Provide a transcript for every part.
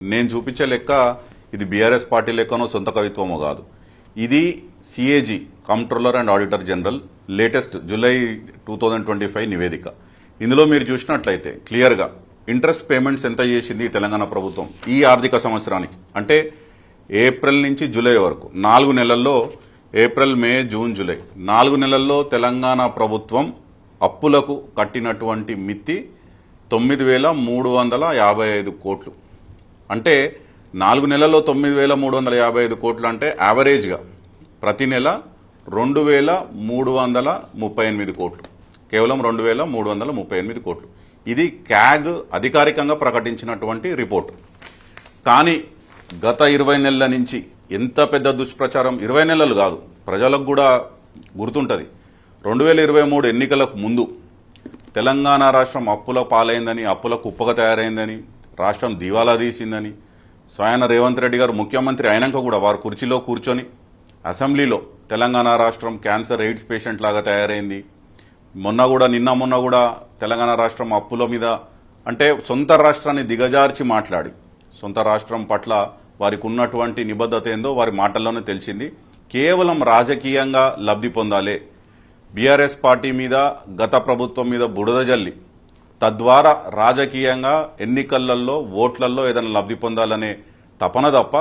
నేను చూపించే లెక్క ఇది బీఆర్ఎస్ పార్టీ లెక్కనో సొంత కవిత్వమో కాదు. ఇది CAG comptroller and auditor general latest July 2025 నివేదిక. ఇందులో మీరు చూసినట్లయితే క్లియర్గా ఇంట్రెస్ట్ పేమెంట్స్ ఎంత చేసింది తెలంగాణ ప్రభుత్వం ఈ ఆర్థిక సంవత్సరానికి, అంటే ఏప్రిల్ నుంచి జూలై వరకు 4 నెలల్లో, ఏప్రిల్, మే, జూన్, జూలై 4 నెలల్లో తెలంగాణ ప్రభుత్వం అప్పులకు కట్టినటువంటి మిత్తి 9,355 కోట్లు. అంటే 4 నెలల్లో 9,355 కోట్లు అంటే యావరేజ్గా ప్రతి నెల 2,338 కోట్లు, కేవలం 2,338 కోట్లు. ఇది క్యాగ్ అధికారికంగా ప్రకటించినటువంటి రిపోర్ట్. కానీ గత 20 నెలల నుంచి ఎంత పెద్ద దుష్ప్రచారం, 20 నెలలు కాదు, ప్రజలకు కూడా గుర్తుంటుంది. 2023 ఎన్నికలకు ముందు తెలంగాణ రాష్ట్రం అప్పుల పాలైందని, అప్పుల కుప్పగా తయారైందని, రాష్ట్రం దివాలా తీసిందని, స్వయాన రేవంత్ రెడ్డి గారు ముఖ్యమంత్రి అయినాక కూడా వారు కుర్చీలో కూర్చొని అసెంబ్లీలో తెలంగాణ రాష్ట్రం క్యాన్సర్ ఎయిడ్స్ పేషెంట్ లాగా తయారైంది, నిన్న మొన్న కూడా తెలంగాణ రాష్ట్రం అప్పుల మీద, అంటే సొంత రాష్ట్రాన్ని దిగజార్చి మాట్లాడి సొంత రాష్ట్రం పట్ల వారికి ఉన్నటువంటి నిబద్ధత ఏందో వారి మాటల్లోనే తెలిసింది. కేవలం రాజకీయంగా లబ్ధి పొందాలే, బీఆర్ఎస్ పార్టీ మీద, గత ప్రభుత్వం మీద బురద జల్లి తద్వారా రాజకీయంగా ఎన్నికలలో ఓట్లలో ఏదైనా లబ్ధి పొందాలనే తపన తప్ప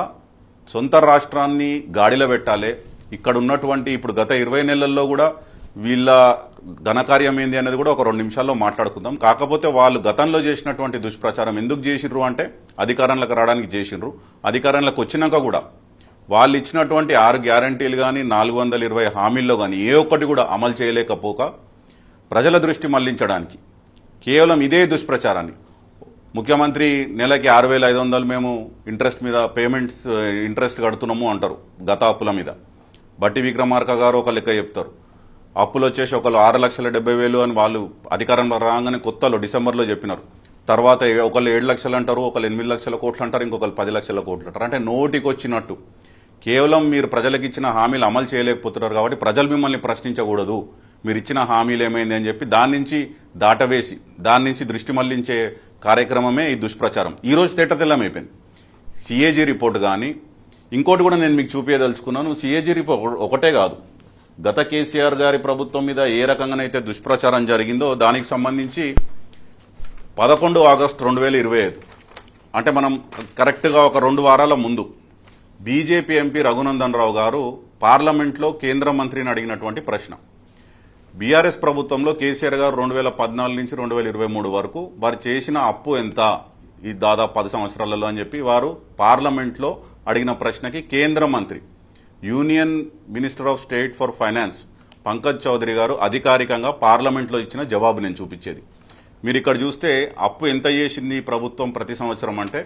సొంత రాష్ట్రాన్ని గాడిలో పెట్టాలి. ఇక్కడ ఉన్నటువంటి ఇప్పుడు గత 20 నెలల్లో కూడా వీళ్ళ ఘనకార్యం ఏంది అనేది కూడా ఒక 2 నిమిషాల్లో మాట్లాడుకుందాం. కాకపోతే వాళ్ళు గతంలో చేసినటువంటి దుష్ప్రచారం ఎందుకు చేసిర్రు అంటే అధికారంలోకి రావడానికి చేసిర్రు. అధికారంలోకి వచ్చినాక కూడా వాళ్ళు ఇచ్చినటువంటి 6 గ్యారంటీలు కానీ 420 హామీల్లో కానీ ఏ ఒక్కటి కూడా అమలు చేయలేకపోక ప్రజల దృష్టి మళ్లించడానికి కేవలం ఇదే దుష్ప్రచారాన్ని, ముఖ్యమంత్రి నెలకి 6,500 మేము ఇంట్రెస్ట్ మీద పేమెంట్స్ ఇంట్రెస్ట్ కడుతున్నాము అంటారు గత అప్పుల మీద. బట్టి విక్రమార్క గారు ఒక లెక్క చెప్తారు, అప్పులు వచ్చేసి ఒకళ్ళు 6,70,000 అని వాళ్ళు అధికారంలో రాగానే కొత్తలో డిసెంబర్లో చెప్పినారు. తర్వాత ఒకళ్ళు 7 లక్షలు అంటారు, ఒకళ్ళు 8 లక్షల కోట్లు అంటారు, ఇంకొకళ్ళు 10 లక్షల కోట్లు అంటారు. అంటే నోటికి వచ్చినట్టు కేవలం మీరు ప్రజలకు ఇచ్చిన హామీలు అమలు చేయలేకపోతున్నారు కాబట్టి ప్రజలు మిమ్మల్ని ప్రశ్నించకూడదు, మీరు ఇచ్చిన హామీలు ఏమైంది అని చెప్పి దాని నుంచి దాటవేసి దాని నుంచి దృష్టి మళ్లించే కార్యక్రమమే ఈ దుష్ప్రచారం. ఈరోజు తేటతెల్లమైపోయింది. సిఏజీ రిపోర్ట్ కానీ ఇంకోటి కూడా నేను మీకు చూపించదలుచుకున్నాను. సిఏజీ రిపోర్ట్ ఒకటే కాదు, గత కేసీఆర్ గారి ప్రభుత్వం మీద ఏ రకంగానైతే దుష్ప్రచారం జరిగిందో దానికి సంబంధించి 11 ఆగస్టు 2025, అంటే మనం కరెక్ట్గా ఒక 2 వారాల ముందు బీజేపీ ఎంపీ రఘునందన్ రావు గారు పార్లమెంట్లో కేంద్ర మంత్రిని అడిగినటువంటి ప్రశ్న, బీఆర్ఎస్ ప్రభుత్వంలో కేసీఆర్ గారు 2014 నుంచి 2023 వరకు వారు చేసిన అప్పు ఎంత ఈ దాదాపు 10 సంవత్సరాలలో అని చెప్పి వారు పార్లమెంట్లో అడిగిన ప్రశ్నకి కేంద్ర మంత్రి, union minister of state for finance Pankaj Chaudhary గారు అధికారికంగా పార్లమెంట్లో ఇచ్చిన జవాబు నేను చూపించేది. మీరు ఇక్కడ చూస్తే అప్పు ఎంత చేసింది ప్రభుత్వం ప్రతి సంవత్సరం అంటే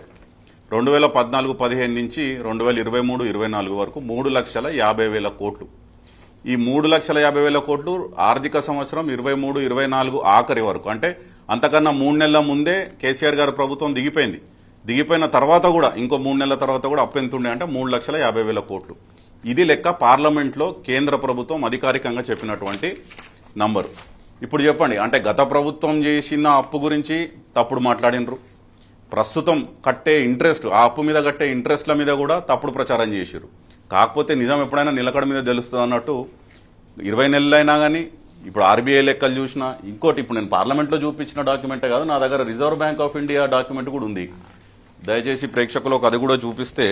2014-15 నుంచి 2023-24 వరకు 3,50,000 కోట్లు. ఈ 3,50,000 కోట్లు ఆర్థిక సంవత్సరం 23-24 ఆఖరి వరకు, అంటే అంతకన్నా 3 నెలల ముందే కేసీఆర్ గారి ప్రభుత్వం దిగిపోయింది. దిగిపోయిన తర్వాత కూడా ఇంకో 3 నెలల తర్వాత కూడా అప్పు ఎంత ఉండే అంటే 3,50,000 కోట్లు. ఇది లెక్క పార్లమెంట్లో కేంద్ర ప్రభుత్వం అధికారికంగా చెప్పినటువంటి నంబరు. ఇప్పుడు చెప్పండి, అంటే గత ప్రభుత్వం చేసిన అప్పు గురించి తప్పుడు మాట్లాడినరు, ప్రస్తుతం కట్టే ఇంట్రెస్ట్, ఆ అప్పు మీద కట్టే ఇంట్రెస్ట్ల మీద కూడా తప్పుడు ప్రచారం చేశారు. కాకపోతే నిజం ఎప్పుడైనా నిలకడ మీద తెలుస్తుంది అన్నట్టు 20 నెలలైనా కానీ ఇప్పుడు ఆర్బీఐ లెక్కలు చూసినా, ఇంకోటి ఇప్పుడు నేను పార్లమెంట్లో చూపించిన డాక్యుమెంటే కాదు, నా దగ్గర reserve bank of India document కూడా ఉంది. దయచేసి ప్రేక్షకులకు అది కూడా చూపిస్తే,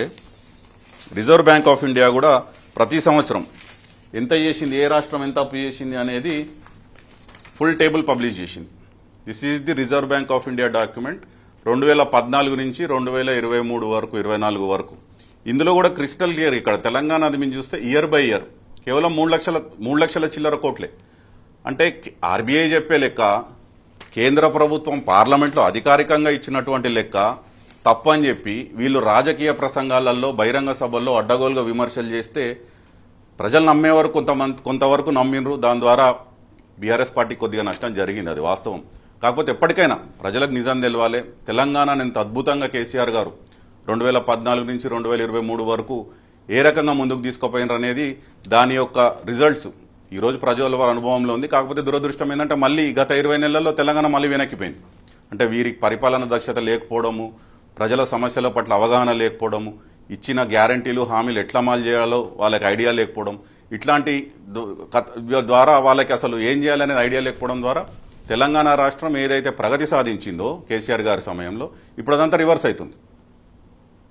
రిజర్వ్ బ్యాంక్ ఆఫ్ ఇండియా కూడా ప్రతి సంవత్సరం ఎంత చేసింది, ఏ రాష్ట్రం ఎంత అప్పు చేసింది అనేది ఫుల్ టేబుల్ పబ్లిష్ చేసింది. This is the reserve bank of India document 2014 నుంచి 2023 వరకు 24 వరకు. ఇందులో కూడా క్రిస్టల్ క్లియర్, ఇక్కడ తెలంగాణ అది మేము చూస్తే ఇయర్ బై ఇయర్ కేవలం 3 లక్షల చిల్లర కోట్లే. అంటే ఆర్బీఐ చెప్పే లెక్క, కేంద్ర ప్రభుత్వం పార్లమెంట్లో అధికారికంగా ఇచ్చినటువంటి లెక్క తప్పు అని చెప్పి వీళ్ళు రాజకీయ ప్రసంగాలలో బహిరంగ సభల్లో అడ్డగోలుగా విమర్శలు చేస్తే ప్రజలు నమ్మే వరకు కొంతవరకు నమ్మినరు. దాని ద్వారా బీఆర్ఎస్ పార్టీ కొద్దిగా నష్టం జరిగింది, అది వాస్తవం. కాకపోతే ఎప్పటికైనా ప్రజలకు నిజం తెలవాలి. తెలంగాణ ఎంత అద్భుతంగా కేసీఆర్ గారు 2014 నుంచి 2023 వరకు ఏ రకంగా ముందుకు తీసుకుపోయినారు అనేది దాని యొక్క రిజల్ట్స్ ఈరోజు ప్రజల అనుభవంలో ఉంది. కాకపోతే దురదృష్టం ఏంటంటే మళ్ళీ గత 20 నెలల్లో తెలంగాణ మళ్ళీ వెనక్కిపోయింది. అంటే వీరికి పరిపాలన దక్షత లేకపోవడము, ప్రజల సమస్యల పట్ల అవగాహన లేకపోవడము, ఇచ్చిన గ్యారంటీలు హామీలు ఎట్లా అమలు చేయాలో వాళ్ళకి ఐడియా లేకపోవడం, ఇట్లాంటి ద్వారా వాళ్ళకి అసలు ఏం చేయాలనేది ఐడియా లేకపోవడం ద్వారా తెలంగాణ రాష్ట్రం ఏదైతే ప్రగతి సాధించిందో కేసీఆర్ గారి సమయంలో ఇప్పుడు అదంతా రివర్స్ అవుతుంది.